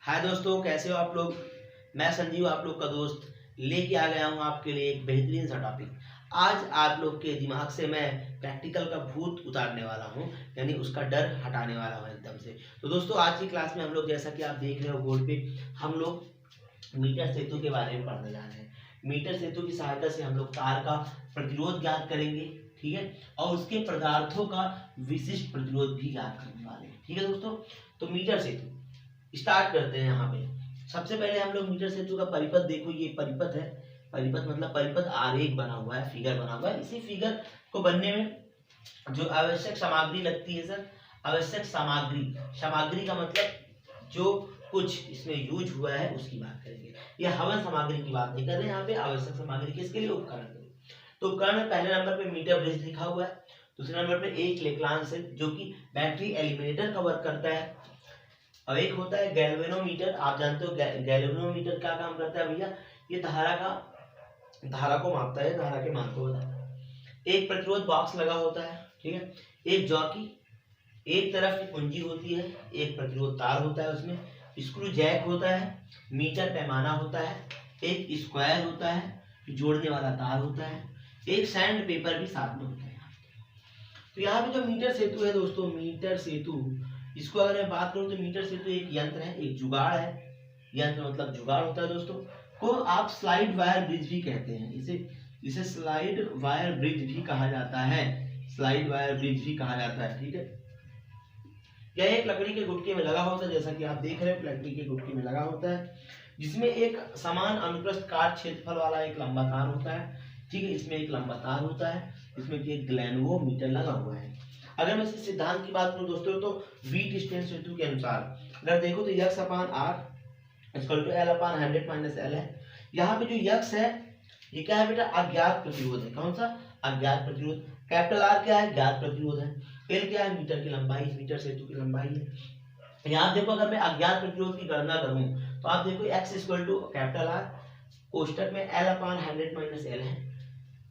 हाय दोस्तों, कैसे हो आप लोग। मैं संजीव, आप लोग का दोस्त, लेके आ गया हूँ आपके लिए एक बेहतरीन सा टॉपिक। आज आप लोग के दिमाग से मैं प्रैक्टिकल का भूत उतारने वाला हूँ, यानी उसका डर हटाने वाला हूँ एकदम से। तो दोस्तों, आज की क्लास में हम लोग, जैसा कि आप देख रहे हो बोर्ड पे, हम लोग मीटर सेतु के बारे में पढ़ने जा रहे हैं। मीटर सेतु की सहायता से हम लोग तार का प्रतिरोध ज्ञात करेंगे, ठीक है, और उसके पदार्थों का विशिष्ट प्रतिरोध भी ज्ञात करने वाले हैं, ठीक है दोस्तों। तो मीटर सेतु स्टार्ट करते हैं। यहाँ पे सबसे पहले हम लोग मीटर सेतु का परिपथ, देखो ये परिपथ है। परिपथ मतलब परिपथ आरेख बना हुआ है, फिगर बना हुआ है। इसी फिगर को बनने में जो आवश्यक सामग्री लगती है सर, आवश्यक सामग्री, सामग्री का मतलब जो कुछ इसमें यूज हुआ है उसकी बात करेंगे। ये हवन सामग्री की बात नहीं कर रहे यहाँ पे। आवश्यक सामग्री किसके लिए? उपकरण के लिए। तो उपकरण में पहले नंबर पे मीटर ब्रिज लिखा हुआ है, दूसरे नंबर पे एक लेक्लांस है जो कि बैटरी एलिमिनेटर का वर्क करता है, और एक होता है गैल्वेनोमीटर। आप जानते हो गैल्वेनोमीटर क्या काम करता है भैया? ये धारा को मापता है, धारा के मान को बताता है। एक प्रतिरोध बॉक्स लगा होता है, ठीक है, एक जॉकी, एक तरफ की कुंजी होती है, एक प्रतिरोध तार होता है, उसमें स्क्रू जैक होता है, मीटर पैमाना होता है, एक स्क्वायर होता है, जोड़ने वाला तार होता है, एक सैंड पेपर भी साथ में होता है। तो यहाँ पे जो मीटर सेतु है दोस्तों, मीटर सेतु, इसको अगर मैं बात करूं तो मीटर सेतु एक यंत्र है, एक जुगाड़ है। यंत्र मतलब जुगाड़ होता है दोस्तों, को आप स्लाइड वायर ब्रिज भी कहते हैं। इसे स्लाइड वायर ब्रिज भी कहा जाता है, स्लाइड वायर ब्रिज भी कहा जाता है, ठीक है। यह एक लकड़ी के गुटके में लगा होता है, जैसा कि आप देख रहे हैं, लकड़ी के गुटके में लगा होता है, जिसमें एक समान अनुप्रस्थ काट क्षेत्रफल वाला एक लंबा तार होता है, ठीक है। इसमें एक लंबा तार होता है, इसमें एक ग्लैन्वोमीटर लगा हुआ है। अगर मैं इस सिद्धांत की बात करूं दोस्तों, तो वीट स्टेन सेतु के अनुसार अगर देखो तो X upon R equal to L upon 100 minus L है। यहाँ पे जो यक्स है ये क्या है बेटा? अज्ञात प्रतिरोध है। कौन सा? अज्ञात प्रतिरोध। कैपिटल आर क्या है? ज्ञात प्रतिरोध है। एल क्या है? मीटर की लंबाई, मीटर सेतु की लंबाई है। यहाँ देखो, अगर मैं अज्ञात प्रतिरोध की गणना करूं तो आप देखो x equal to capital R, कोष्टक में एल अपान 100 माइनस एल है।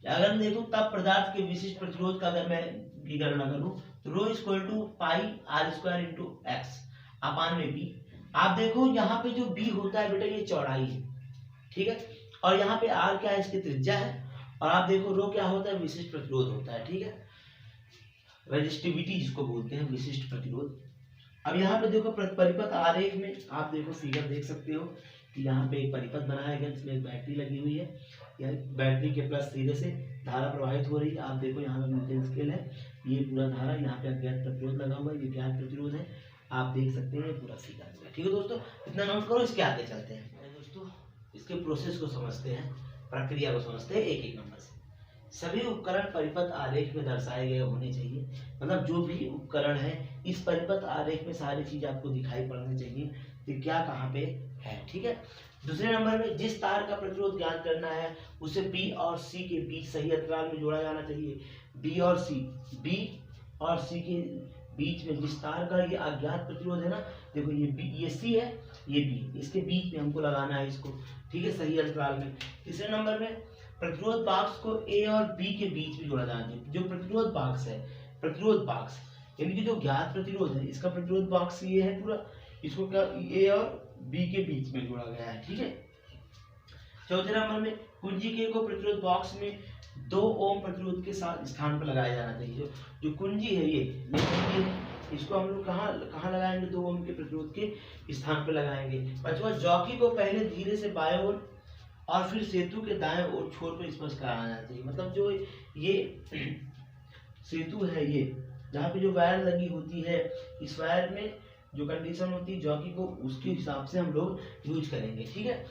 अगर मैं देखूं तब पदार्थ के विशिष्ट प्रतिरोध का अगर मैं की गणना करूं तो rho equal to pi r square into x upon में बी। आप देखो यहाँ पे जो बी होता है बेटा, ये चौड़ाई है, ठीक है, और यहाँ पे आर क्या है? इसकी त्रिज्या है। और आप देखो रो क्या होता है? विशिष्ट प्रतिरोध होता है, ठीक है, रेजिस्टिविटी जिसको बोलते हैं, विशिष्ट प्रतिरोध। अब यहाँ पे देखो परिपथ आरेख में आप देखो फिगर देख सकते हो कि यहाँ पे एक परिपथ बनाया गया जिसमें एक बैटरी लगी हुई है, या बैटरी के प्लस सिरे से धारा प्रवाहित हो रही है। आप देखो यहाँ पे मीटर स्केल है, ये पूरा धारा, यहाँ पे अज्ञात प्रतिरोध लगा हुआ है, ये ज्ञात प्रतिरोध है, आप देख सकते हैं, ये पूरा फिगर है, ठीक है दोस्तों। इतना नोट करो, इसके आगे चलते हैं दोस्तों, इसके प्रोसेस को समझते हैं, प्रक्रिया को समझते हैं एक एक नंबर से। सभी उपकरण परिपथ आरेख में दर्शाए गए होने चाहिए, मतलब जो भी उपकरण है इस परिपथ आरेख में सारी चीज आपको दिखाई पड़नी चाहिए कि क्या कहाँ पे है, ठीक है। दूसरे नंबर में जिस तार का प्रतिरोध ज्ञात करना है उसे बी और सी के बीच सही अंतराल में जोड़ा जाना चाहिए। बी और सी के बीच में जिस तार का ये अज्ञात प्रतिरोध है ना, देखो ये बी, ये सी है, ये बी, इसके बीच में हमको लगाना है इसको, ठीक है, सही अंतराल में। तीसरे नंबर में प्रतिरोध बॉक्स को ए और बी के बीच में जोड़ा जाना चाहिए। जो प्रतिरोध बॉक्स है, प्रतिरोध बॉक्स यानी कि जो ज्ञात प्रतिरोध है, इसका प्रतिरोध बॉक्स ये है पूरा, इसको क्या ए और बी के बीच में जोड़ा गया है, ठीक है। चौथे नंबर में कुंजी के को प्रतिरोध बॉक्स में 2 ओम प्रतिरोध के साथ स्थान पर लगाया जाना चाहिए। जो कुंजी है, ये कुंजी है, इसको हम लोग कहाँ लगाएंगे? 2 ओम के प्रतिरोध के स्थान पर लगाएंगे। पांचवा, जॉकी को पहले धीरे से बाएं ओर और फिर सेतु के दाएं ओर छोर पर स्पर्श कराना चाहिए। मतलब जो ये सेतु है, ये जहाँ पे जो वायर लगी होती है, इस वायर में जो कंडीशन होती है जॉकी को, उसके हिसाब से हम लोग यूज करेंगे, ठीक है।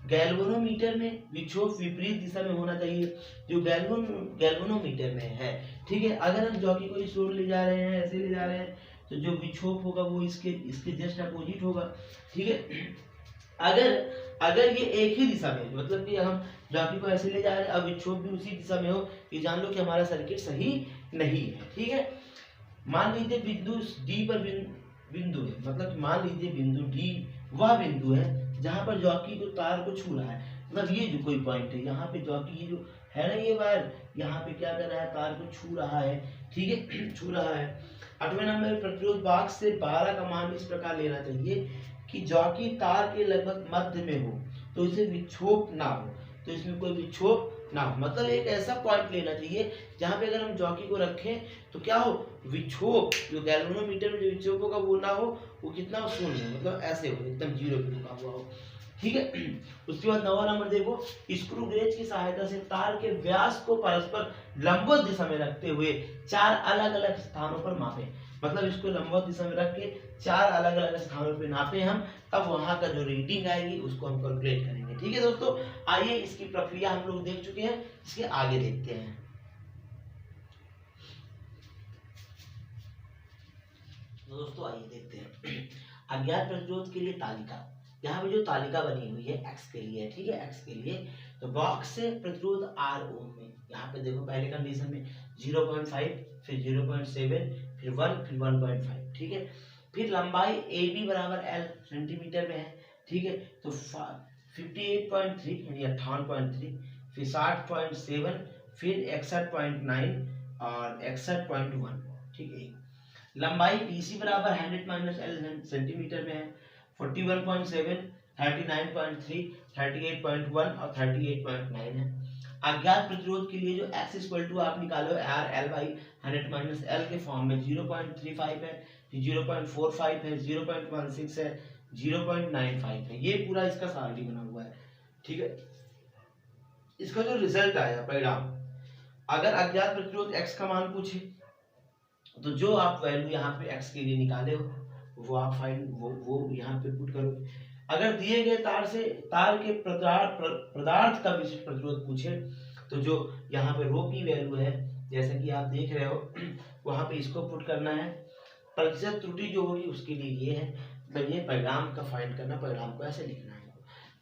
गैल्वेनोमीटर में विक्षोभ विपरीत दिशा में होना चाहिए, जो गैल्वेनोमीटर में है, ठीक है। अगर हम जॉकी को इस ओर ले जा रहे हैं, ऐसे ले जा रहे हैं, तो जो विक्षोभ होगा वो इसके जस्ट अपोजिट होगा, ठीक है। अगर ये एक ही दिशा में, मतलब कि हम जॉकी को ऐसे ले जा रहे हैं, अब विक्षोभ भी उसी दिशा में हो, ये जान लो कि हमारा सर्किट सही नहीं है, ठीक है। मान लीजिए बिंदु डी पर बिंदु है, मतलब मान लीजिए बिंदु डी वह बिंदु है जहां पर जॉकी को तार को छू रहा है, मतलब ये जो कोई पॉइंट है, यहाँ पे जॉकी ये जो है ना, ये वायर यहाँ पे क्या कर रहा है? तार को छू रहा है, ठीक है, छू रहा है। 8वें नंबर प्रतिरोध बॉक्स से 12 का मान इस प्रकार लेना चाहिए कि जॉकी तार के लगभग मध्य में हो तो इसे विक्षोभ ना हो, तो इसमें कोई विक्षोभ ना हो, मतलब एक ऐसा पॉइंट लेना चाहिए जहां पे अगर हम जॉकी को रखें तो क्या हो, विक्षोभ जो गैल्वेनोमीटर में जो विक्षोभ होगा वो ना हो, वो कितना हो, शून्य, मतलब ऐसे हो, एकदम जीरो पे रुका हुआ हो। ठीक है। उसके बाद 9वां नंबर देखो, स्क्रू गेज की सहायता से तार के व्यास को परस्पर लंबवत दिशा में रखते हुए 4 अलग अलग स्थानों पर मापे, मतलब इसको लंबवत दिशा में रख के 4 अलग अलग स्थानों पर नापे हम, तब वहां का जो रीडिंग आएगी उसको हम कैलकुलेट करेंगे। ठीक है दोस्तों, आइए इसकी प्रक्रिया हम लोग देख चुके हैं, इसके आगे देखते हैं। दोस्तों आइए देखते हैं अज्ञात प्रतिरोध के लिए तालिका। यहाँ पे जो तालिका बनी हुई है x के लिए, ठीक है, x के लिए, तो बॉक्स से प्रतिरोध R ओम में, यहाँ पे देखो पहले कंडीशन में 0.5, फिर 0.7, फिर 1, फिर 1.5, ठीक है। फिर लंबाई AB बराबर L सेंटीमीटर में है, ठीक है, तो 58.3 यानी 58.3, फिर 60.7, फिर 61.9 और 61.1, ठीक है। लंबाई BC बराबर 100 - L सेंटीमीटर में है, 41.7, 39.3, 38.1 और 38.9 है। अज्ञात प्रतिरोध के लिए जो x इक्वल टू आप निकालो R L बाई 100 - L के फॉर्म में 0.35 है, 0.45 है, 0.16 है, 0.95 है, ये पूरा इसका सारणी बना हुआ है। ठीक है, इसका जो रिजल्ट आया परिणाम, अगर अज्ञात प्रतिरोध x का मान पूछे तो जो आप वैल्यू यहाँ पे x के लिए निकाले हो वो आप फाइंड वो यहाँ पे पुट करो। अगर दिए गए तार के पदार्थ का विशिष्ट प्रतिरोध पूछे तो जो यहाँ पे रो की वैल्यू है, जैसे कि आप देख रहे हो, वहां पे इसको पुट करना है। प्रतिशत त्रुटि जो होगी उसके लिए ये है, मतलब ये परिणाम का फाइंड करना, परिणाम को ऐसे लिखना है।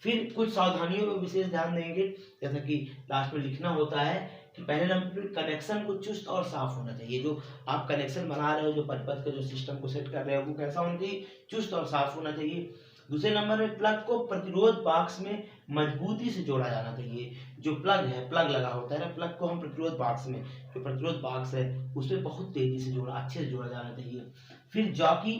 फिर कुछ सावधानियों पर विशेष ध्यान देंगे, जैसा कि लास्ट में लिखना होता है कि पहले नंबर पर कनेक्शन को चुस्त और साफ होना चाहिए। जो आप कनेक्शन बना रहे हो, जो परिपथ का जो सिस्टम को सेट कर रहे हो, वो कैसा होना चाहिए, चुस्त और साफ होना चाहिए। दूसरे नंबर में प्लग को प्रतिरोध बॉक्स में मजबूती से जोड़ा जाना चाहिए। जो प्लग है, प्लग लगा होता है ना, प्लग को हम प्रतिरोध बॉक्स में, जो प्रतिरोध बॉक्स है उसमें बहुत तेजी से जोड़ा, अच्छे से जोड़ा जाना चाहिए। फिर जॉकी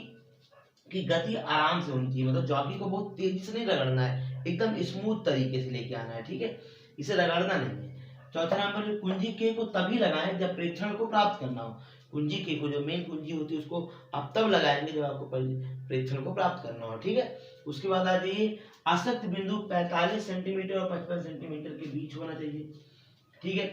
की गति आराम से होनी चाहिए, मतलब जॉकी को बहुत तेजी से नहीं रगड़ना है, एकदम स्मूथ तरीके से लेके आना है, ठीक है, इसे रगड़ना नहीं है। चौथा नंबर में कुंजी के को तभी लगाएं जब प्रेक्षण को प्राप्त करना हो। कुंजी के को, जो मेन कुंजी होती है, उसको आप तब लगाएंगे जब आपको प्रेक्षण को प्राप्त करना हो, ठीक है। उसके बाद आ जाइए, आसक्त बिंदु 45 सेंटीमीटर और 55 सेंटीमीटर के बीच होना चाहिए, ठीक है।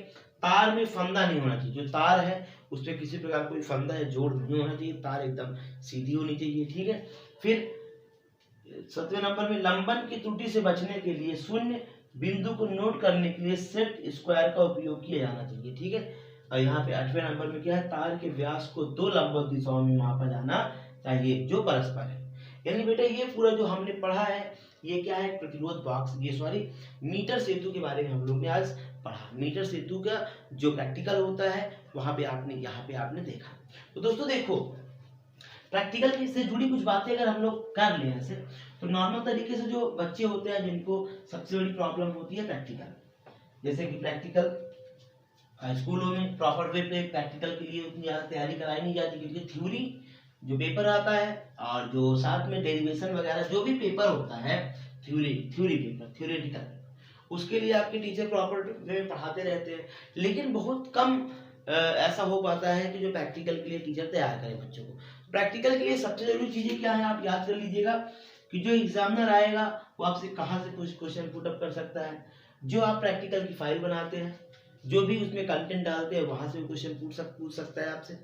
तार में फंदा नहीं होना चाहिए, जो तार है उस पर किसी प्रकार कोई फंदा या जोड़ नहीं होना चाहिए, तार एकदम सीधी होनी चाहिए, ठीक है। फिर 7वें नंबर में लंबन की त्रुटि से बचने के लिए शून्य बिंदु को नोट करने के लिए सेट स्क्वायर का उपयोग किया जाना चाहिए, ठीक है। और यहाँ पे 8वें नंबर में क्या है, तार के व्यास को 2 लंबवत दिशाओं में मापा जाना चाहिए जो परस्पर है। यानी बेटा ये पूरा जो हमने पढ़ा है ये क्या है, प्रतिरोध बॉक्स, ये सॉरी मीटर सेतु के बारे में हम लोग ने आज पढ़ा। मीटर सेतु का जो प्रैक्टिकल होता है वहां पे आपने, यहाँ पे आपने देखा। तो दोस्तों देखो, प्रैक्टिकल से जुड़ी कुछ बातें अगर हम लोग कर लें ऐसे, तो नॉर्मल तरीके से जो बच्चे होते हैं जिनको सबसे बड़ी प्रॉब्लम होती है प्रैक्टिकल, जैसे कि प्रैक्टिकल स्कूलों में प्रॉपर वे पे प्रैक्टिकल के लिए उतनी ज़्यादा तैयारी कराई नहीं जाती, क्योंकि थ्योरी जो पेपर आता है और जो साथ में डेरिवेशन वगैरह जो भी पेपर होता है, थ्योरी पेपर, थ्योरेटिकल, उसके लिए आपके टीचर प्रॉपर वे में पढ़ाते रहते हैं, लेकिन बहुत कम ऐसा हो पाता है कि जो प्रैक्टिकल के लिए टीचर तैयार करें बच्चों को। प्रैक्टिकल के लिए सबसे जरूरी चीजें क्या है, आप याद कर लीजिएगा कि जो एग्जामिनर आएगा वो आपसे कहाँ से कुछ क्वेश्चन पुट अप कर सकता है, जो आप प्रैक्टिकल की फाइल बनाते हैं, जो भी उसमें कंटेंट डालते हैं वहां से क्वेश्चन पूछ सकता है आपसे,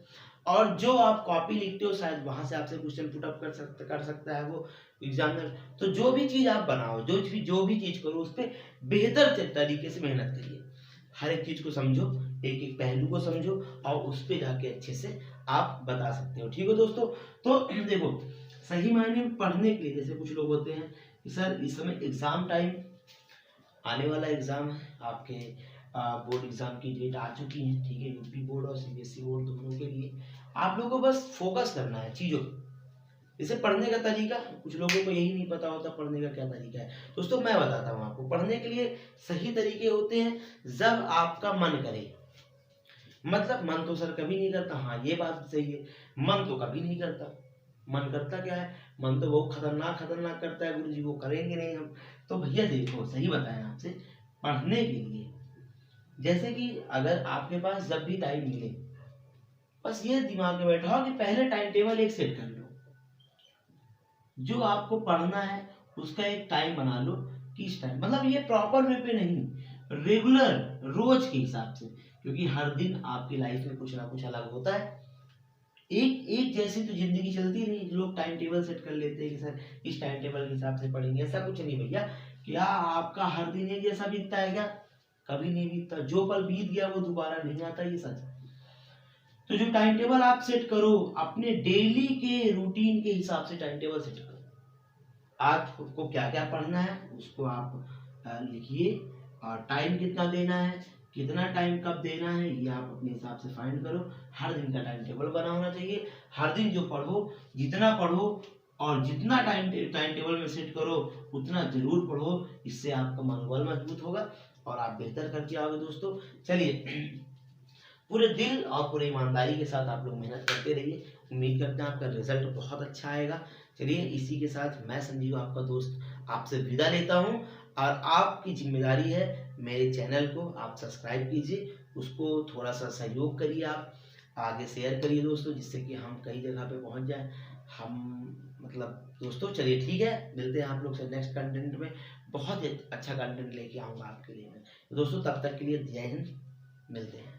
और जो आप कॉपी लिखते हो शायद वहां से आपसे क्वेश्चन पुट अप कर सकता है वो एग्जामिनर। तो जो भी चीज आप बनाओ, जो भी चीज करो, उस पर बेहतर तरीके से मेहनत करिए, हर एक चीज को समझो, एक एक पहलू को समझो और उस पर जाके अच्छे से आप बता सकते हो, ठीक है दोस्तों। तो देखो, सही मायने में पढ़ने के लिए, जैसे कुछ लोग होते हैं कि सर इस समय एग्जाम टाइम, आने वाला एग्जाम है आपके, बोर्ड एग्जाम की डेट आ चुकी है, ठीक है, यूपी बोर्ड और सीबीएसई बोर्ड दोनों के लिए। आप लोगों को बस फोकस करना है चीजों, जैसे पढ़ने का तरीका, कुछ लोगों को यही नहीं पता होता पढ़ने का क्या तरीका है। दोस्तों मैं बताता हूँ आपको, पढ़ने के लिए सही तरीके होते हैं जब आपका मन करे, मतलब मन तो सर कभी नहीं करता, हाँ ये बात सही है, मन तो कभी नहीं करता, मन करता क्या है, मन तो बहुत खतरनाक खतरनाक करता है, गुरुजी वो करेंगे नहीं हम। तो भैया देखो सही बताया आपसे, पढ़ने के लिए जैसे कि अगर आपके पास जब भी टाइम मिले, बस ये दिमाग में बैठाओ कि पहले टाइम टेबल एक सेट कर लो, जो आपको पढ़ना है उसका एक टाइम बना लो, किस टाइम, मतलब ये प्रॉपर वे पे नहीं, रेगुलर रोज के हिसाब से, क्योंकि हर दिन आपकी लाइफ में कुछ ना कुछ अलग होता है। एक एक जैसी तो जिंदगी चलती नहीं, लोग टाइम टेबल सेट कर लेते हैं कि सर इस टाइम टेबल के हिसाब से पढ़ेंगे, ऐसा कुछ नहीं भैया। क्या आपका हर दिन एक जैसा बीतता है क्या? कभी नहीं बीतता, जो पल बीत गया वो दोबारा नहीं आता, ये सच है। तो जो टाइम टेबल आप सेट करो, अपने डेली के रूटीन के हिसाब से टाइम टेबल सेट करो। आज को क्या क्या पढ़ना है उसको आप लिखिए, और टाइम कितना देना है, कितना टाइम कब देना है, ये आप अपने हिसाब से फाइंड करो। हर दिन का टाइम टेबल बना होना चाहिए, हर दिन जो पढ़ो, जितना पढ़ो और जितना टाइम टेबल में सेट करो उतना जरूर पढ़ो, इससे आपका मनोबल मजबूत होगा और आप बेहतर करके आओगे दोस्तों। चलिए, पूरे दिल और पूरी ईमानदारी के साथ आप लोग मेहनत करते रहिए, उम्मीद करते हैं आपका रिजल्ट बहुत अच्छा आएगा। चलिए, इसी के साथ मैं संजीव आपका दोस्त आपसे विदा लेता हूं, और आपकी जिम्मेदारी है मेरे चैनल को आप सब्सक्राइब कीजिए, उसको थोड़ा सा सहयोग करिए, आप आगे शेयर करिए दोस्तों, जिससे कि हम कई जगह पे पहुंच जाए। हम मतलब दोस्तों, चलिए ठीक है, मिलते हैं आप लोग से नेक्स्ट कंटेंट में, बहुत ही अच्छा कंटेंट लेके आऊँगा आपके लिए मैं। तो दोस्तों तब तक के लिए जय हिंद, मिलते हैं।